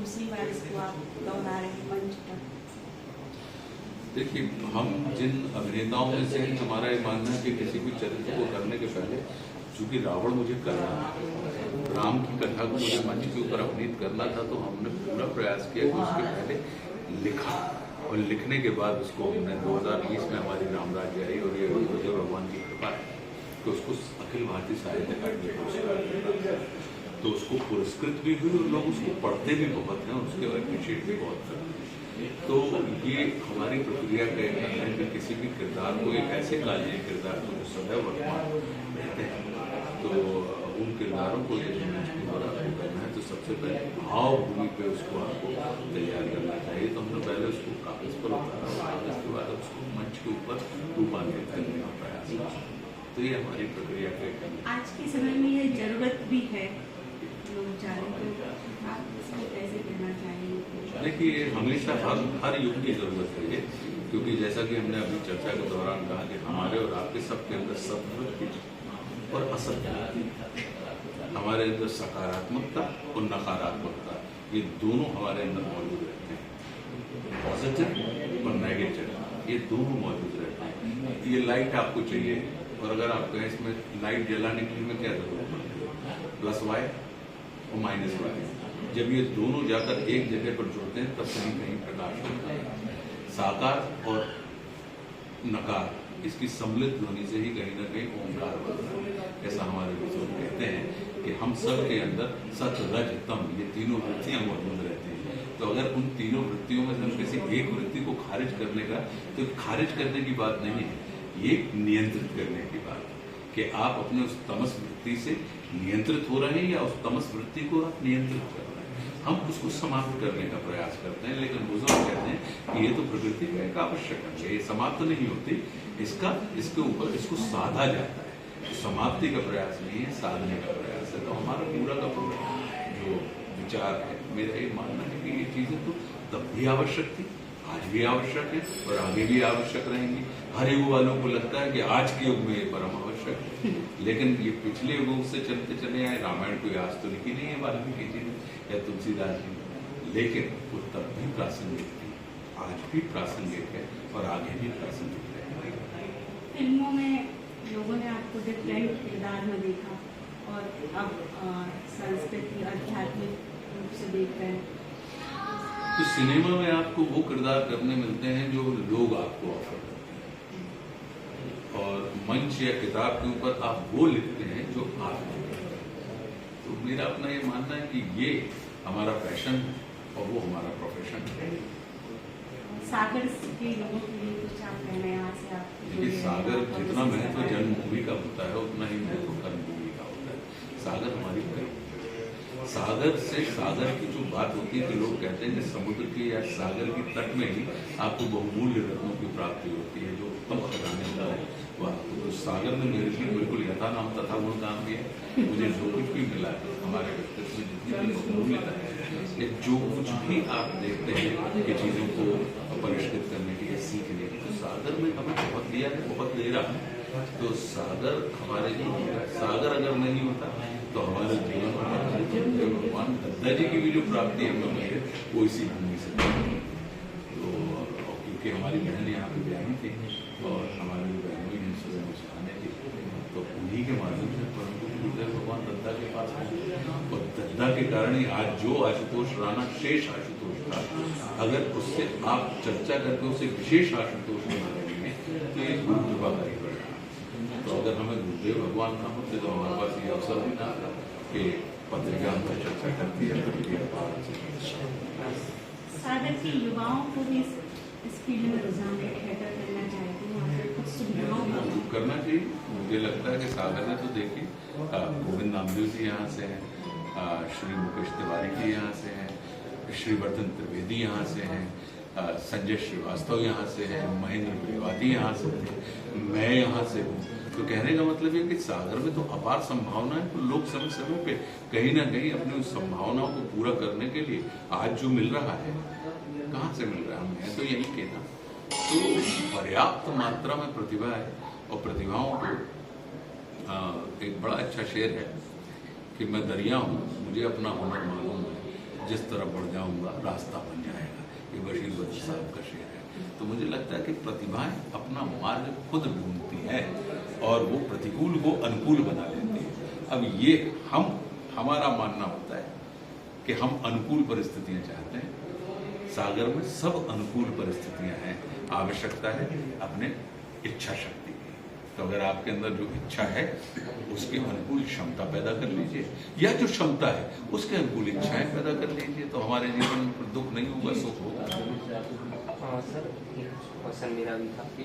दूसरी बार इसको आप दोहरा रहे हैं मंच पर? देखिए, हम जिन अभिनेताओं में से हमारा ये मानना है कि किसी भी चरित्र को करने के पहले, चूंकि रावण मुझे करना था, राम की कथा को मुझे मंच के ऊपर अभिनीत करना था, तो हमने पूरा प्रयास किया कि उसके पहले लिखा, और लिखने के बाद उसको हमने 2020 में हमारी रामराज्य आई और ये गुरुदेव भगवान की कृपा है कि उसको अखिल भारतीय साहित्य अकादमी पुरस्कार मिला, तो उसको पुरस्कृत भी हुई और लोग उसको पढ़ते भी बहुत हैं, उसके अप्रिशिएट भी बहुत करते हैं। तो ये हमारी प्रक्रिया का एक है कि किसी भी किरदार को, एक ऐसे काल्पनिक किरदार को जो सदैव वर्तमान रहते हैं, तो उन किरदारों को यदि मंच के ऊपर आपको करना है तो सबसे पहले भाव भूमि पे उसको आपको तैयार करना चाहिए। तो हमने पहले उसको कागज पर उतारा, कागज के बाद उसको मंच के ऊपर रूपांतरित करने का प्रयास किया। तो ये हमारी प्रक्रिया का एक है। आज के समय में ये जरूरत भी है, लोग चाहें तो आप इसको कैसे कहना चाहेंगे? देखिए, हमेशा हर युग की जरूरत है ये, क्योंकि जैसा कि हमने अभी चर्चा के दौरान कहा कि हमारे और आपके सबके अंदर सत्वृत्ति और असत्वृत्ति, हमारे अंदर सकारात्मकता और नकारात्मकता, ये दोनों हमारे अंदर मौजूद रहते हैं। पॉजिटिव और नेगेटिव, ये दोनों मौजूद रहते हैं। ये लाइट आपको चाहिए, और अगर आप कहें इसमें लाइट जलाने के लिए क्या जरूरत पड़ती है? प्लस वाई और माइनस वाई। जब ये दोनों जाकर एक जगह पर जुड़ते हैं तब कहीं कहीं प्रकाश होता है। साकार और नकार, इसकी सम्मिलित ध्वनि से ही कहीं ना कहीं ओंकार बनता है। ऐसा हमारे बुजुर्ग कहते हैं कि हम सब के अंदर सत रज तम, ये तीनों वृत्तियां मौजूद रहती हैं। तो अगर उन तीनों वृत्तियों में से हम किसी एक वृत्ति को खारिज करने का, तो खारिज करने की बात नहीं है, ये नियंत्रित करने की बात है कि आप अपने उस तमस वृत्ति से नियंत्रित हो रहे हैं या उस तमस वृत्ति को आप नियंत्रित कर रहे हैं। हम उसको समाप्त करने का प्रयास करते हैं, लेकिन बुजुर्ग कहते हैं कि ये तो प्रकृति का एक आवश्यक है, ये समाप्त नहीं होती, इसके ऊपर इसको साधा जाता है। तो समाप्ति का प्रयास नहीं है, साधने का प्रयास है। तो हमारा पूरा का पूरा जो विचार है, मेरा ये मानना है कि ये चीजें तो तब भी आवश्यक थी, आज भी आवश्यक है और आगे भी आवश्यक रहेंगी। हर युग वालों को लगता है कि आज के युग में ये परम आवश्यक है, लेकिन ये पिछले युगों से चलते चले आए। रामायण कोई आज तो लिखी नहीं है वाल्मीकि जी ने या तुलसीदास जी ने, लेकिन वो तब भी प्रासंगिक थी, आज भी प्रासंगिक है और आगे भी प्रासंगिक है। फिल्मों में लोगों ने आपको डिफरेंट किरदार में देखा और अब संस्कृति आध्यात्मिक रूप से देख रहे हैं। तो सिनेमा में आपको वो किरदार करने मिलते हैं जो लोग आपको ऑफर करते हैं, और मंच या किताब के ऊपर आप वो लिखते हैं जो आप लिखते हैं। तो मेरा अपना ये मानना है कि ये हमारा पैशन है और वो हमारा प्रोफेशन है। सागर के लोगों के लिए कुछ आप कहना है यहाँ से? आप देखिए, सागर जितना महत्व जन्मभूमि का होता है उतना ही महत्व कर्मभूमि का होता है। सागर हमारी कर्म, सागर से, सागर की जो बात होती है कि लोग कहते हैं कि समुद्र के या सागर की तट में ही आपको बहुमूल्य रत्नों की प्राप्ति होती है, जो उत्तम खजाने का है वह। तो सागर ने मेरे लिए बिल्कुल यथा नाम तथा गुण काम किया। मुझे जो कुछ भी मिला हमारे व्यक्तित्व में, जितनी भी बहुमूल्यता है, जो कुछ भी आप देखते हैं कि चीजों को परिष्कृत करने की या सीखने की, तो सागर में हमें बहुत दिया है, बहुत दे रहा है। तो सागर हमारे जीवन, सागर अगर नहीं होता तो हमारे जीवन में भगवान दत्ता जी की भी जो प्राप्ति हमें मिली है वो इसी भूमि से। तो क्योंकि हमारी बहन यहाँ पे ब्याही थी और हमारी बहनों ने सुबह मुस्काने थी, तो उन्हीं के माध्यम से परंतु गुरुदेव भगवान दत्ता के पास आए, और दत्ता के कारण ही आज जो आशुतोष राणा शेष आशुतोष था, अगर उससे आप चर्चा करके उसे विशेष आशुतोष बना रहे हैं तो ये गुरु कृपा का ही परिणाम। तो अगर हमें गुरुदेव भगवान ना होते तो हमारे पास ये अवसर भी ना था कि पत्रिका हम पर चर्चा करती है। सागर के युवाओं को भी इस फील्ड में रुझान बेहतर करना चाहिए, कुछ सुविधाओं करना चाहिए। मुझे लगता है कि सागर ने तो देखिए, गोविंद नामदेव जी यहाँ से हैं, श्री मुकेश तिवारी जी यहाँ से हैं, श्रीवर्धन त्रिवेदी यहाँ से हैं, संजय श्रीवास्तव यहाँ से है, महेंद्र ब्रिवादी यहाँ से थे, मैं यहाँ से हूँ। तो कहने का मतलब है कि सागर में तो अपार संभावना है। तो लोग समय समय पे कहीं ना कहीं अपनी उस संभावनाओं को पूरा करने के लिए आज जो मिल रहा है, कहाँ से मिल रहा है? मैं तो यही कहना, तो पर्याप्त मात्रा में प्रतिभा है, और प्रतिभाओं को एक बड़ा अच्छा शेर है कि मैं दरिया हूँ, मुझे अपना हुनर मालूम है, जिस तरफ बढ़ जाऊंगा रास्ता बन जाएगा। ये बशीर बद्री साहब का शेर है। तो मुझे लगता है कि प्रतिभाएं अपना मार्ग खुद ढूंढती हैं और वो प्रतिकूल को अनुकूल बना लेती है। अब ये हमारा मानना होता है कि हम अनुकूल परिस्थितियां चाहते हैं। सागर में सब अनुकूल परिस्थितियां हैं। आवश्यकता है अपने इच्छा शक्ति की। तो अगर आपके अंदर जो इच्छा है उसके अनुकूल क्षमता पैदा कर लीजिए, या जो क्षमता है उसके अनुकूल इच्छाएं पैदा कर लीजिए, तो हमारे जीवन में दुख नहीं होगा, सुख होगा। सर एक क्वेश्चन मेरा भी था कि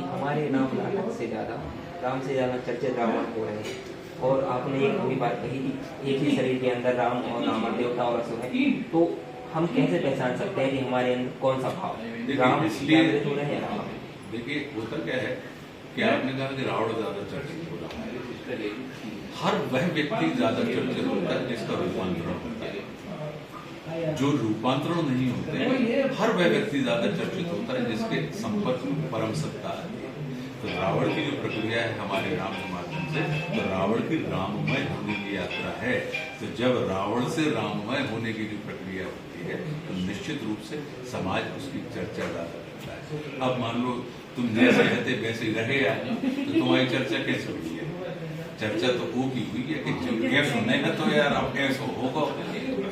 हमारे राम नाटक से ज़्यादा चर्चित रावण हो रहे हैं, और आपने एक भी बात कही कि एक ही शरीर के अंदर राम और रावण, देवता और असुर है, तो हम कैसे पहचान सकते हैं कि हमारे अंदर कौन सा भाव राम इसलिए हो रहे हैं? देखिए होता क्या है कि आपने कहा कि रावण ज्यादा चर्चित हो रहा है। हर वह व्यक्ति ज्यादा चर्चित होता है जिसका रूपांतरण होता है। जो रूपांतरण नहीं होते, हर वह व्यक्ति ज्यादा चर्चित होता है जिसके संपर्क में परम सत्ता आती है। तो रावण की जो प्रक्रिया है हमारे राम के माध्यम से, तो रावण की राममय होने की यात्रा है। तो जब रावण से राममय होने की जो प्रक्रिया होती है तो निश्चित रूप से समाज उसकी चर्चा ज्यादा करता है। अब मान लो तुम जैसे रहते वैसे ही रहे या तो तुम्हारी चर्चा कैसे हुई है? चर्चा तो वो की हुई है कि कैसे नहीं है तो यार अब कैसे होगा।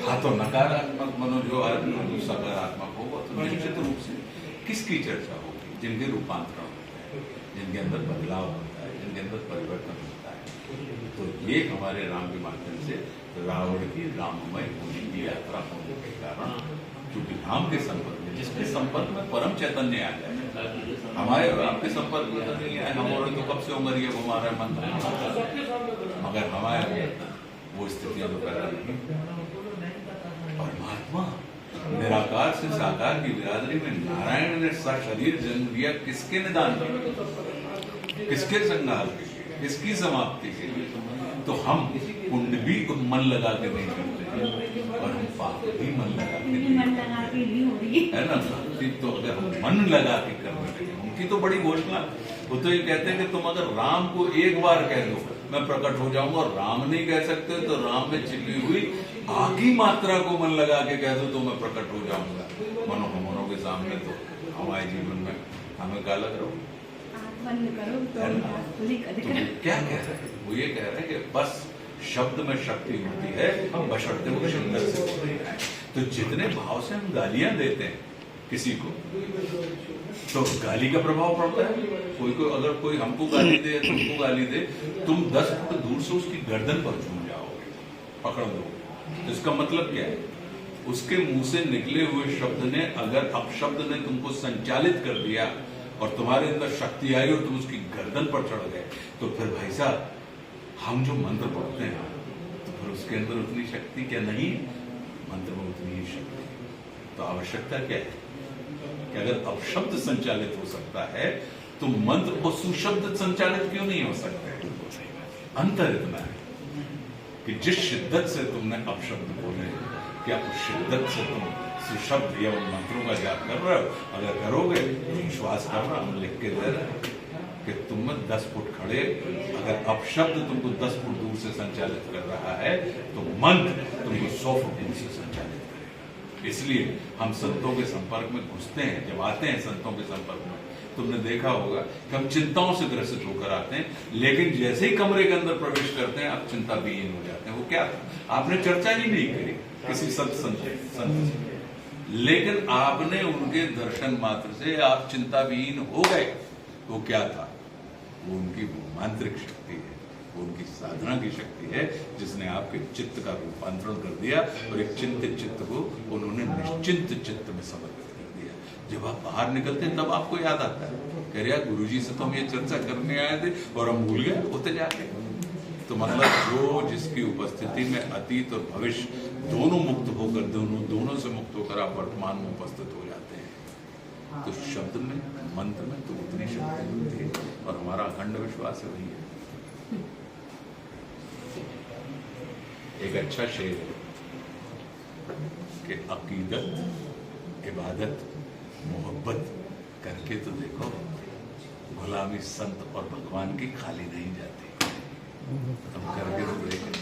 हाँ तो नकारात्मक मनो जो सकारात्मक होगा, तो निश्चित रूप से किसकी चर्चा होगी? जिनके रूपांतरण होता है, जिनके अंदर बदलाव होता है, जिनके अंदर परिवर्तन होता है। तो ये हमारे राम के माध्यम से रावण की राममय होने की यात्रा होने के कारण, क्योंकि राम के संपर्क में, जिसके संपर्क में परम चैतन्य आ जाए, हमारे आपके संपर्क में तो नहीं आए, हमारे तो कब से उम्र ये घुमा रहे मन, मगर हमारे वो स्थितियां तो पैदा नहीं। परमात्मा निराकार से साकार की बिरादरी में नारायण ने शरीर जन्म दिया, किसके निदान के लिए, किसके संहार के लिए, किसकी समाप्ति के लिए। तो हम पुण्य भी मन लगा के नहीं करते और हम पाप भी मन लगा के नहीं हो रही है ना। तो अगर हम मन लगा के करने लगे, उनकी तो बड़ी घोषणा, वो तो ये कहते हैं कि तुम अगर राम को एक बार कह दो मैं प्रकट हो जाऊंगा, और राम नहीं कह सकते तो राम में छिपी हुई आग की मात्रा को मन लगा के कह दो तो मैं प्रकट हो जाऊंगा। मनोहमनों के सामने तो हमारे जीवन में हमें काला करो, क्या कह रहे हैं? वो ये कह रहे हैं कि बस शब्द में शक्ति होती है, बशर्ते वो सुंदर से बोले जाए। तो जितने भाव से हम गालियां देते हैं किसी को, तो गाली का प्रभाव पड़ता है। अगर कोई हमको गाली दे, तुमको गाली दे, तुम 10 फुट दूर से उसकी गर्दन पर झूम जाओगे, पकड़ दोगे। तो इसका मतलब क्या है? उसके मुंह से निकले हुए शब्द ने, अगर अपशब्द ने तुमको संचालित कर दिया और तुम्हारे अंदर शक्ति आई और तुम उसकी गर्दन पर चढ़ गए, तो फिर भाई साहब हम जो मंत्र पढ़ते हैं तो फिर उसके अंदर उतनी शक्ति क्या नहीं? मंत्र में उतनी ही शक्ति। तो आवश्यकता क्या है कि अगर अपशब्द संचालित हो सकता है तो मंत्र और सुशब्द संचालित क्यों नहीं हो सकते? अंतर इतना है कि जिस शिद्दत से तुमने अपशब्द बोले, क्या उस शिद्दत से तुम सुशब्द या उन मंत्रों का जाप कर रहे हो? अगर करोगे तो विश्वास करना, हम लिख के दे रहे हैं कि तुम में 10 फुट खड़े, अगर अपशब्द तुमको 10 फुट दूर से संचालित कर रहा है तो मंत्र तुमको 100 फुट दूर से संचालित करेगा। इसलिए हम संतों के संपर्क में घुसते हैं। जब आते हैं संतों के संपर्क में, तुमने देखा होगा कि हम चिंताओं से ग्रसित होकर आते हैं, लेकिन जैसे ही कमरे के अंदर प्रवेश करते हैं आप चिंता विहीन हो जाते हैं। वो क्या था? आपने चर्चा ही नहीं करी किसी संत से, लेकिन आपने उनके दर्शन मात्र से आप चिंता विहीन हो गए। वो क्या था? वो उनकी मांत्रिक शक्ति है, वो उनकी साधना की शक्ति है, जिसने आपके चित्त का रूपांतरण कर दिया और एक चिंतित चित्त को उन्होंने निश्चिंत चित्त में समर्पित कर दिया। जब आप बाहर निकलते हैं तब आपको याद आता है, कह रहे गुरुजी से तो हम ये चर्चा करने आए थे और हम भूल गए होते जाके। तो मतलब जो जिसकी उपस्थिति में अतीत और भविष्य दोनों मुक्त होकर, दोनों से मुक्त होकर आप वर्तमान में उपस्थित हो जाते हैं, तो शब्द में, मंत्र में तो उतनी शक्ति होती है। और हमारा अखंड विश्वास है वही है। एक अच्छा शेर है कि अकीदत, इबादत, मोहब्बत करके तो देखो, गुलामी संत और भगवान की खाली नहीं जाती। तुम करके तो देखो।